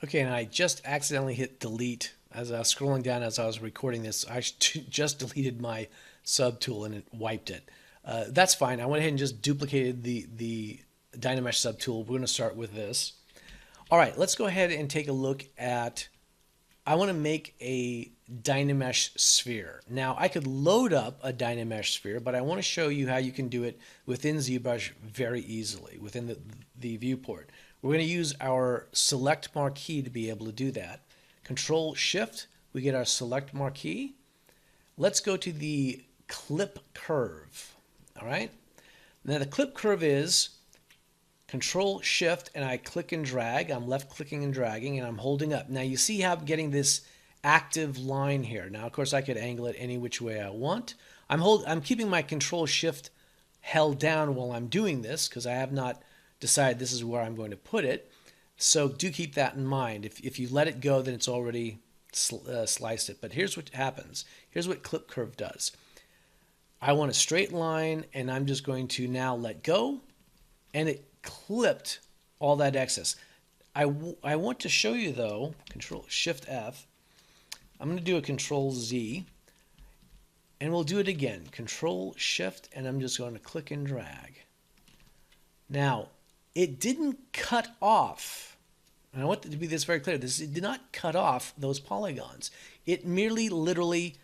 Okay, and I just accidentally hit delete as I was scrolling down as I was recording this. I just deleted my subtool and it wiped it. That's fine. I went ahead and just duplicated the Dynamesh subtool. We're going to start with this. All right, let's go ahead and take a look at, I want to make a Dynamesh sphere. Now, I could load up a Dynamesh sphere, but I want to show you how you can do it within ZBrush very easily, within the viewport. We're going to use our select marquee to be able to do that. Control Shift, we get our select marquee. Let's go to the clip curve. All right. Now the clip curve is Control Shift and I click and drag. I'm left clicking and dragging and I'm holding up. Now you see how I'm getting this active line here. Now of course I could angle it any which way I want. I'm keeping my Control Shift held down while I'm doing this because I have not decided this is where I'm going to put it. So do keep that in mind. If you let it go, then it's already sliced it. But here's what happens. Here's what clip curve does. I want a straight line and I'm just going to now let go and it clipped all that excess. I want to show you though, Control Shift F. I'm going to do a Control Z and we'll do it again. Control Shift and I'm just going to click and drag. Now, it didn't cut off, and I want it to be this very clear, it did not cut off those polygons. It merely literally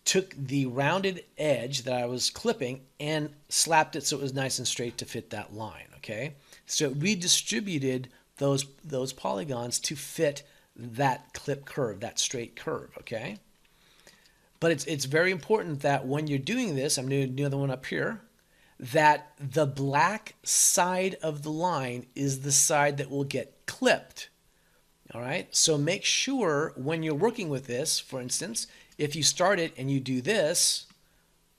took the rounded edge that I was clipping and slapped it so it was nice and straight to fit that line, okay? So it redistributed those polygons to fit that clip curve, that straight curve, okay? But it's very important that when you're doing this, I'm going to do another one up here, that the black side of the line is the side that will get clipped. All right, so make sure when you're working with this, for instance, if you start it and you do this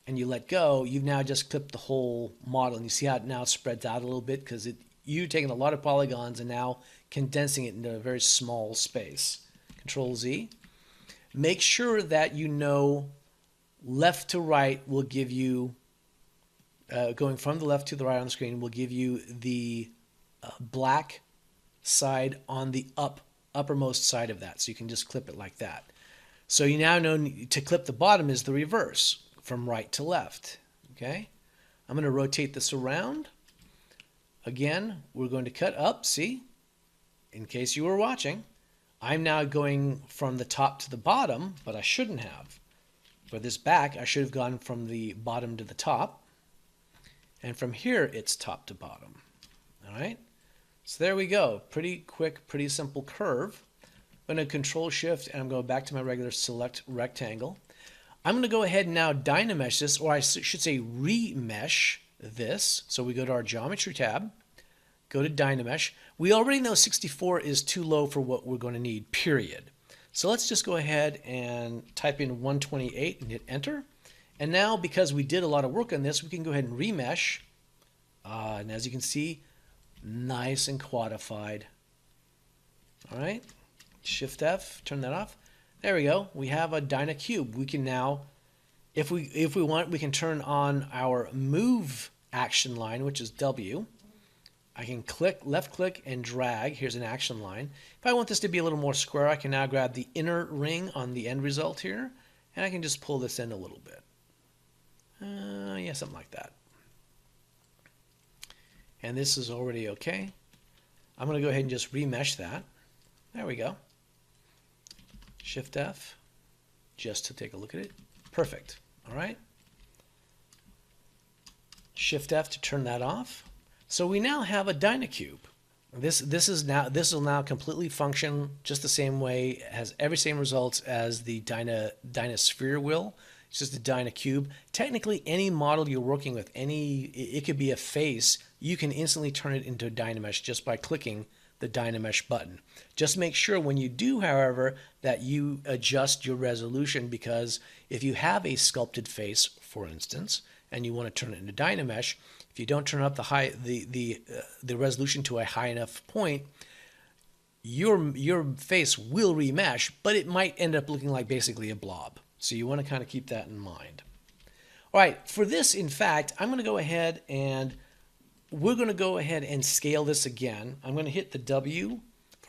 and you let go, you've now just clipped the whole model. And you see how it now spreads out a little bit because you're taking a lot of polygons and now condensing it into a very small space. Control Z. Make sure that you know left to right will give you going from the left to the right on the screen will give you the black side on the uppermost side of that. So you can just clip it like that. So you now know to clip the bottom is the reverse, from right to left. Okay? I'm going to rotate this around. Again, we're going to cut up. See? In case you were watching, I'm now going from the top to the bottom, but I shouldn't have. For this back, I should have gone from the bottom to the top. And from here, it's top to bottom. All right? So there we go. Pretty quick, pretty simple curve. I'm going to Control Shift, and I'm going back to my regular select rectangle. I'm going to go ahead and now Dynamesh this, or I should say remesh this. So we go to our Geometry tab, go to Dynamesh. We already know 64 is too low for what we're going to need, period. So let's just go ahead and type in 128 and hit Enter. And now, because we did a lot of work on this, we can go ahead and remesh. And as you can see, nice and quantified. All right, Shift F, turn that off. There we go. We have a Dyna cube. We can now, if we want, we can turn on our move action line, which is W. I can left click and drag. Here's an action line. If I want this to be a little more square, I can now grab the inner ring on the end result here, and I can just pull this in a little bit. Yeah, something like that. And this is already okay. I'm going to go ahead and just remesh that. There we go. Shift F, just to take a look at it. Perfect. All right. Shift F to turn that off. So we now have a Dynacube. This will now completely function just the same way, has every same results as the Dynasphere will. It's just a Dynacube. Technically, any model you're working with, it could be a face, you can instantly turn it into a Dynamesh just by clicking the Dynamesh button. Just make sure when you do, however, that you adjust your resolution, because if you have a sculpted face, for instance, and you want to turn it into Dynamesh, if you don't turn up the resolution to a high enough point, your face will remesh, but it might end up looking like basically a blob. So you want to kind of keep that in mind. All right, for this, in fact, I'm going to go ahead and we're going to go ahead and scale this again. I'm going to hit the W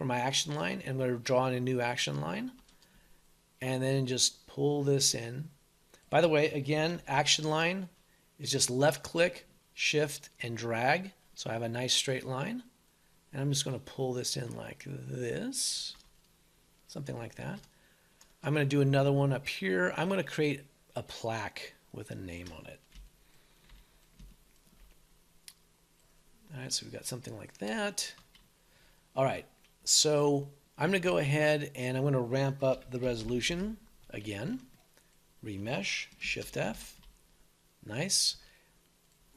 for my action line. I'm going to draw in a new action line and then just pull this in. By the way, again, action line is just left click, shift, and drag. So I have a nice straight line. And I'm just going to pull this in like this, something like that. I'm going to do another one up here. I'm going to create a plaque with a name on it. All right, so we've got something like that. All right, so I'm going to go ahead and I'm going to ramp up the resolution again. Remesh, Shift F. Nice.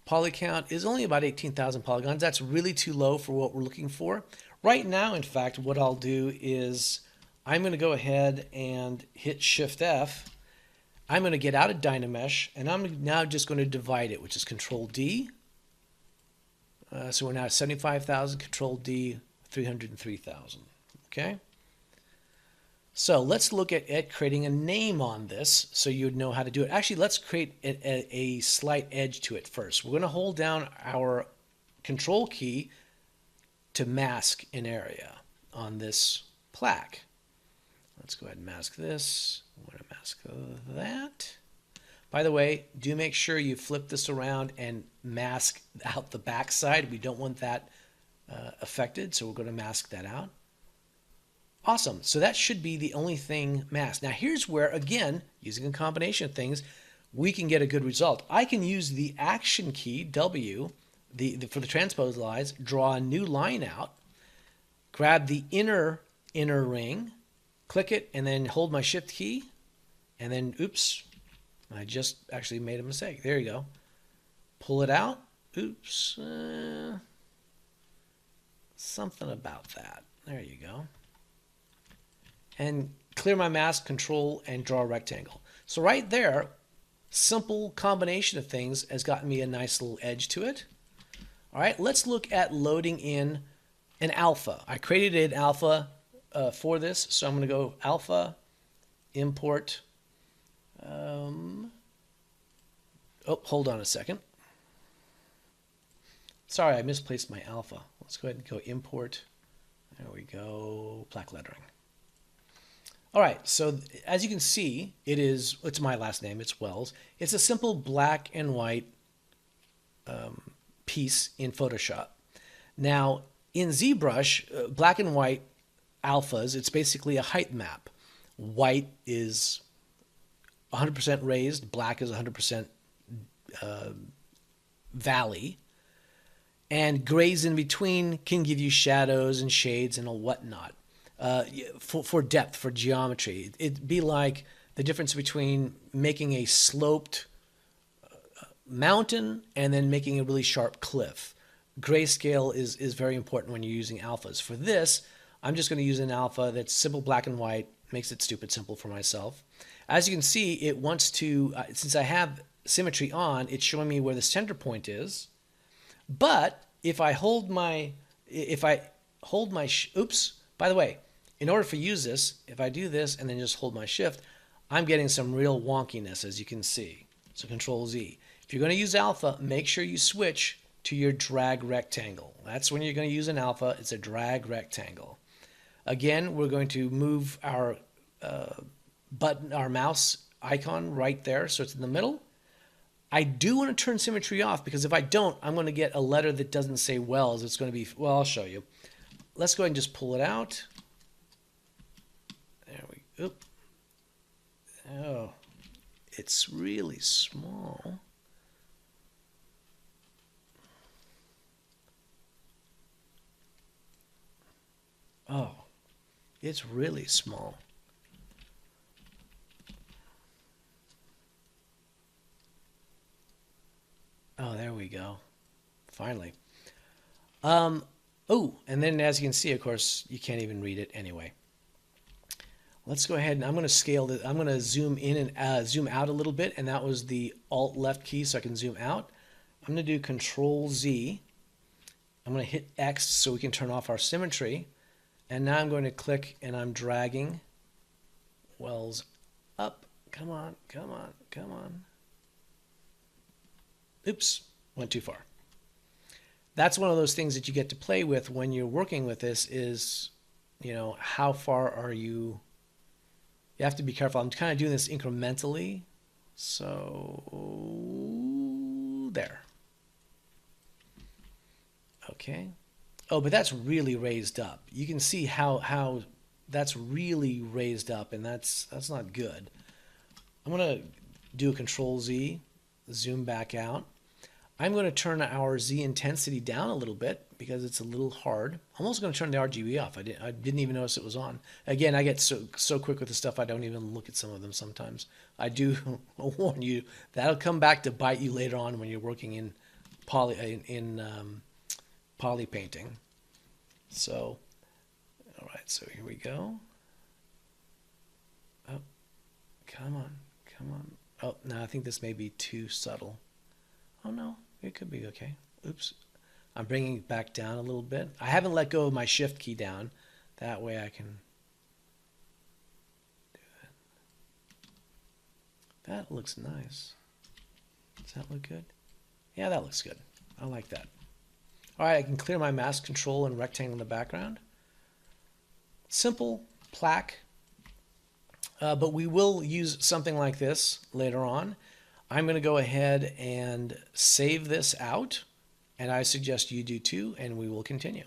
Poly count is only about 18,000 polygons. That's really too low for what we're looking for. Right now, in fact, what I'll do is I'm going to go ahead and hit Shift F. I'm going to get out of Dynamesh, and I'm now just going to divide it, which is Control D. So we're now at 75,000, Control D, 303,000. Okay? So let's look at creating a name on this so you would know how to do it. Actually, let's create a slight edge to it first. We're going to hold down our Control key to mask an area on this plaque. Let's go ahead and mask this. I'm going to mask that. By the way, do make sure you flip this around and mask out the back side. We don't want that affected, so we're going to mask that out. Awesome. So that should be the only thing masked. Now here's where, again, using a combination of things, we can get a good result. I can use the Action key, W, for the transpose lines, draw a new line out, grab the inner ring, click it, and then hold my Shift key, and then, oops, I just actually made a mistake. There you go. Pull it out. Oops. Something about that. There you go. And clear my mask, Control, and draw a rectangle. So right there, simple combination of things has gotten me a nice little edge to it. All right, let's look at loading in an alpha. I created an alpha for this, so I'm going to go alpha, import. Oh, hold on a second. Sorry, I misplaced my alpha. Let's go ahead and go import. There we go, plaque lettering. All right, so as you can see, it's my last name, it's Wells. It's a simple black and white piece in Photoshop. Now, in ZBrush, black and white alphas, it's basically a height map. White is 100% raised, black is 100% valley, and grays in between can give you shadows and shades and whatnot. For depth, for geometry. It'd be like the difference between making a sloped mountain and then making a really sharp cliff. Grayscale is very important when you're using alphas. For this, I'm just going to use an alpha that's simple black and white, makes it stupid simple for myself. As you can see, it wants to, since I have symmetry on, it's showing me where the center point is. But if I hold my, oops, by the way, in order to use this, if I do this and then just hold my Shift, I'm getting some real wonkiness, as you can see. So Control Z. If you're going to use alpha, make sure you switch to your drag rectangle. That's when you're going to use an alpha. It's a drag rectangle. Again, we're going to move our button, our mouse icon right there, so it's in the middle. I do want to turn symmetry off because if I don't, I'm going to get a letter that doesn't say Wells. It's going to be, well, I'll show you. Let's go ahead and just pull it out. There we go. Oh, it's really small. Oh, it's really small. Oh, there we go. Finally. Oh, and then as you can see, of course, you can't even read it anyway. Let's go ahead and I'm going to scale this. I'm going to zoom in and zoom out a little bit, and that was the Alt left key so I can zoom out. I'm going to do Control Z. I'm going to hit X so we can turn off our symmetry. And now I'm going to click and I'm dragging Wells up. Come on, come on, come on. Oops, went too far. That's one of those things that you get to play with when you're working with this is, how far are you? You have to be careful. I'm kind of doing this incrementally. So there. Okay. Oh, but that's really raised up. You can see how that's really raised up, and that's not good. I'm going to do a Control Z, zoom back out. I'm going to turn our Z intensity down a little bit because it's a little hard. I'm also going to turn the RGB off. I didn't even notice it was on. Again, I get so quick with the stuff I don't even look at some of them sometimes. I do warn you, that'll come back to bite you later on when you're working in poly painting. So, all right, so here we go. Oh, come on. Oh, no, I think this may be too subtle. Oh no, it could be okay. Oops. I'm bringing it back down a little bit. I haven't let go of my shift key down. That way I can do that. That looks nice. Does that look good? Yeah, that looks good. I like that. All right, I can clear my mask control and rectangle in the background. Simple plaque, but we will use something like this later on. I'm going to go ahead and save this out, and I suggest you do too, and we will continue.